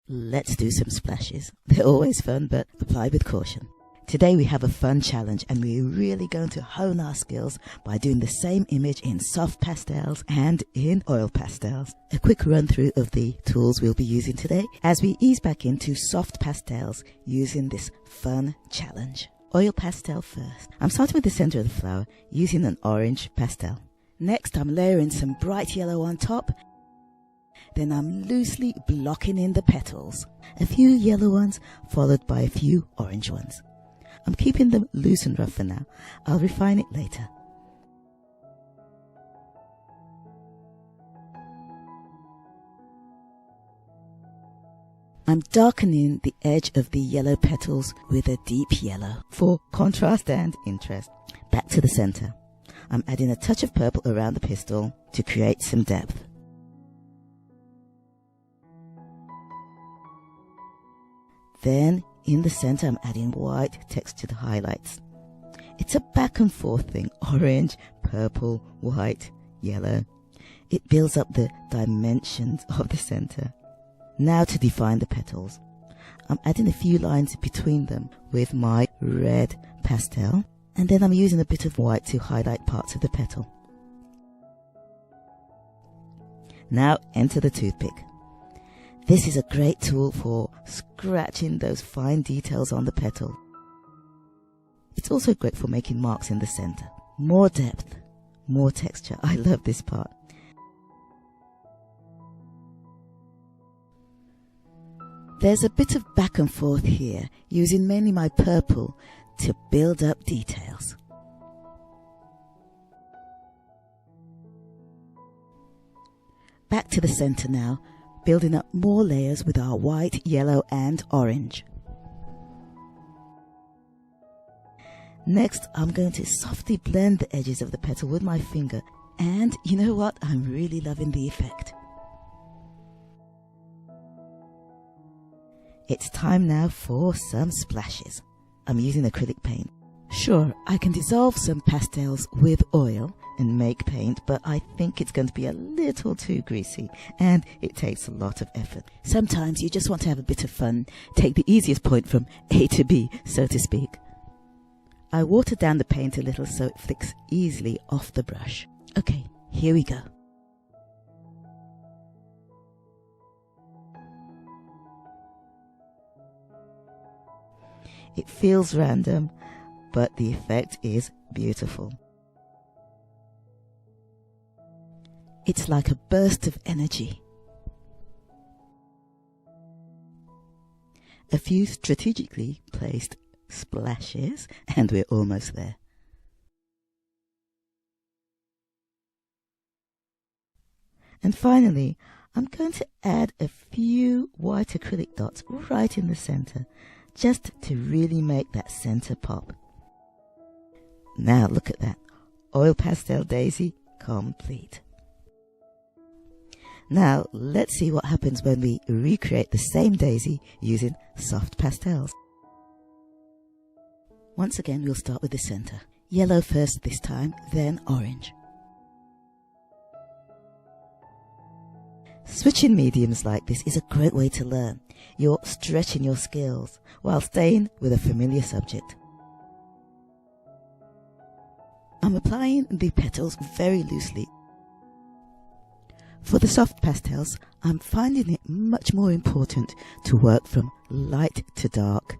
Let's do some splashes. They're always fun, but apply with caution. Today we have a fun challenge and we're really going to hone our skills by doing the same image in soft pastels and in oil pastels. A quick run through of the tools we'll be using today as we ease back into soft pastels using this fun challenge. Oil pastel first. I'm starting with the center of the flower using an orange pastel. Next I'm layering some bright yellow on top. Then I'm loosely blocking in the petals. A few yellow ones followed by a few orange ones. I'm keeping them loose and rough for now. I'll refine it later. I'm darkening the edge of the yellow petals with a deep yellow for contrast and interest. Back to the center. I'm adding a touch of purple around the pistil to create some depth. Then in the center I'm adding white textured highlights. It's a back and forth thing, orange, purple, white, yellow. It builds up the dimensions of the center. Now to define the petals. I'm adding a few lines between them with my red pastel, and then I'm using a bit of white to highlight parts of the petal. Now enter the toothpick. This is a great tool for scratching those fine details on the petal. It's also great for making marks in the center. More depth, more texture. I love this part. There's a bit of back and forth here, using mainly my purple to build up details. Back to the center now, building up more layers with our white, yellow and orange. Next, I'm going to softly blend the edges of the petal with my finger, and you know what? I'm really loving the effect. It's time now for some splashes. I'm using acrylic paint. Sure, I can dissolve some pastels with oil and make paint, but I think it's going to be a little too greasy and it takes a lot of effort. Sometimes you just want to have a bit of fun, take the easiest point from A to B, so to speak. I water down the paint a little so it flicks easily off the brush. Okay, here we go. It feels random, but the effect is beautiful. It's like a burst of energy. A few strategically placed splashes, and we're almost there. And finally, I'm going to add a few white acrylic dots right in the center, just to really make that center pop. Now look at that. Oil pastel daisy complete. Now let's see what happens when we recreate the same daisy using soft pastels. Once again we'll start with the center. Yellow first this time, then orange. Switching mediums like this is a great way to learn. You're stretching your skills while staying with a familiar subject. I'm applying the petals very loosely. For the soft pastels, I'm finding it much more important to work from light to dark.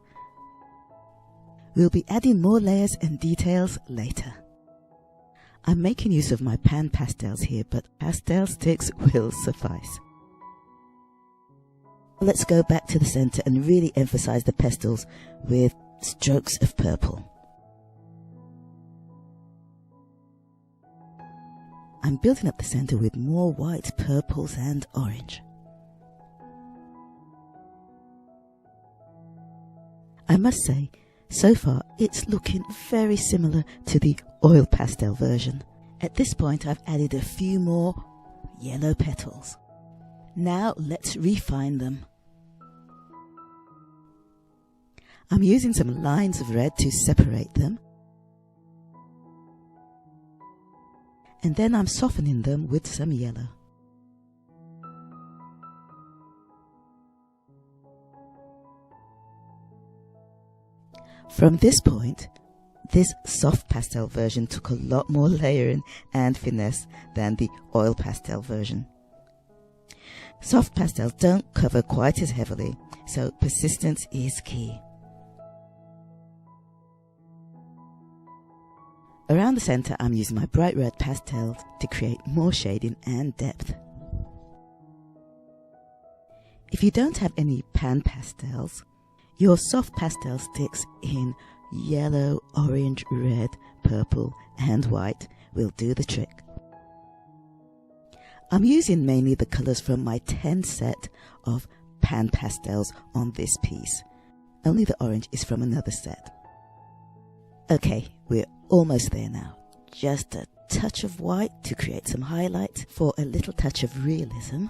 We'll be adding more layers and details later. I'm making use of my pan pastels here, but pastel sticks will suffice. Let's go back to the center and really emphasize the pastels with strokes of purple. I'm building up the center with more white, purples and orange. I must say, so far it's looking very similar to the oil pastel version. At this point I've added a few more yellow petals. Now let's refine them. I'm using some lines of red to separate them. And then I'm softening them with some yellow. From this point, this soft pastel version took a lot more layering and finesse than the oil pastel version. Soft pastels don't cover quite as heavily, so persistence is key. Around the center, I'm using my bright red pastels to create more shading and depth. If you don't have any pan pastels, your soft pastel sticks in yellow, orange, red, purple and white will do the trick. I'm using mainly the colours from my 10 set of pan pastels on this piece. Only the orange is from another set. Okay, we're almost there now. Just a touch of white to create some highlight for a little touch of realism.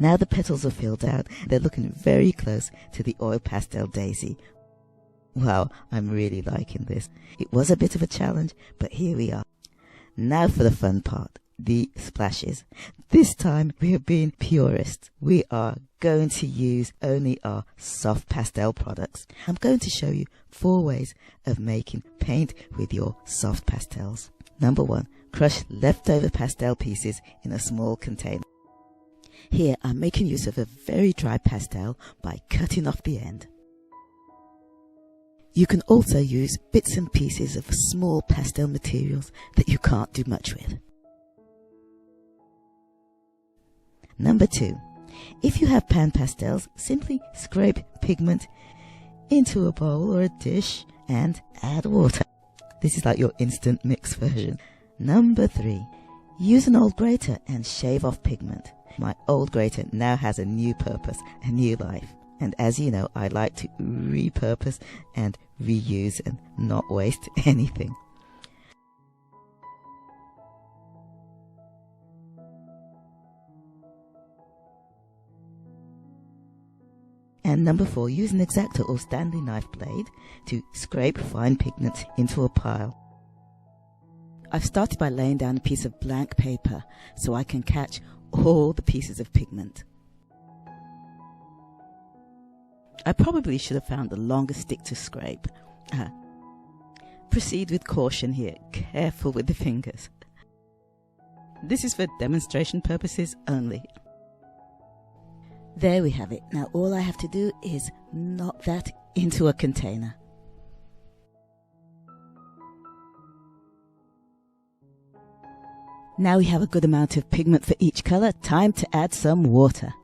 Now the petals are filled out, they're looking very close to the oil pastel daisy. Wow, I'm really liking this. It was a bit of a challenge, but here we are. Now for the fun part, the splashes. This time we are being purists. We are going to use only our soft pastel products. I'm going to show you 4 ways of making paint with your soft pastels. Number 1, crush leftover pastel pieces in a small container. Here I'm making use of a very dry pastel by cutting off the end. You can also use bits and pieces of small pastel materials that you can't do much with. Number 2, if you have pan pastels, simply scrape pigment into a bowl or a dish and add water. This is like your instant mix version. Number 3, use an old grater and shave off pigment. My old grater now has a new purpose, a new life. And as you know, I like to repurpose and reuse and not waste anything. And number 4, use an X-Acto or Stanley knife blade to scrape fine pigments into a pile. I've started by laying down a piece of blank paper so I can catch all the pieces of pigment. I probably should have found a longer stick to scrape. Proceed with caution here, careful with the fingers. This is for demonstration purposes only. There we have it. Now all I have to do is knock that into a container. Now we have a good amount of pigment for each colour. Time to add some water.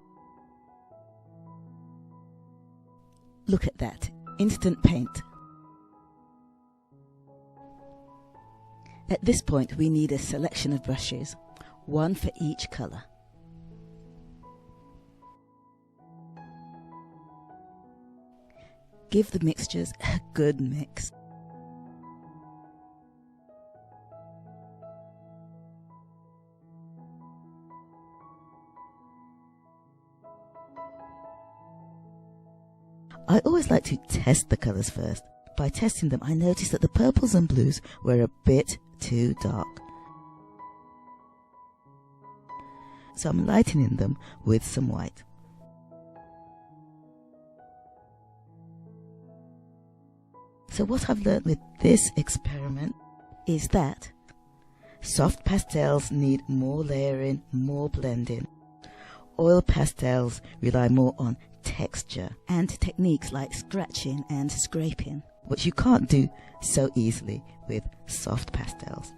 Look at that. Instant paint. At this point we need a selection of brushes, 1 for each colour. Give the mixtures a good mix. I always like to test the colours first. By testing them, I noticed that the purples and blues were a bit too dark. So I'm lightening them with some white. So what I've learned with this experiment is that soft pastels need more layering, more blending. Oil pastels rely more on texture and techniques like scratching and scraping, which you can't do so easily with soft pastels.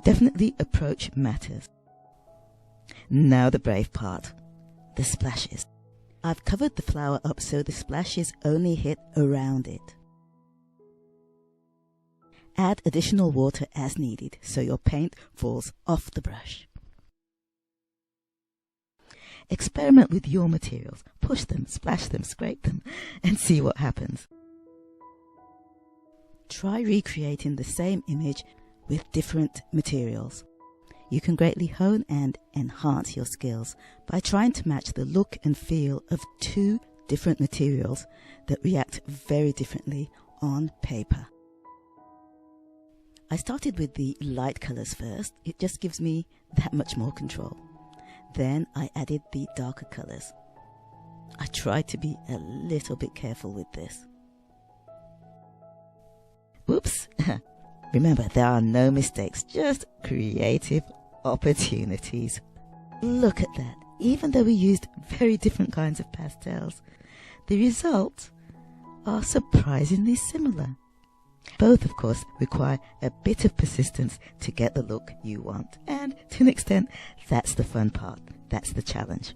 Definitely approach matters. Now the brave part, the splashes. I've covered the flower up so the splashes only hit around it. Add additional water as needed so your paint falls off the brush. Experiment with your materials. Push them, splash them, scrape them, and see what happens. Try recreating the same image with different materials. You can greatly hone and enhance your skills by trying to match the look and feel of 2 different materials that react very differently on paper. I started with the light colours first. It just gives me that much more control. Then I added the darker colours. I tried to be a little bit careful with this. Whoops! Remember, there are no mistakes, just creative opportunities. Look at that. Even though we used very different kinds of pastels, the results are surprisingly similar. Both, of course, require a bit of persistence to get the look you want. And to an extent, that's the fun part. That's the challenge.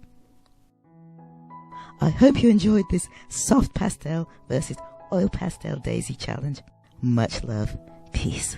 I hope you enjoyed this soft pastel versus oil pastel daisy challenge. Much love. Peace.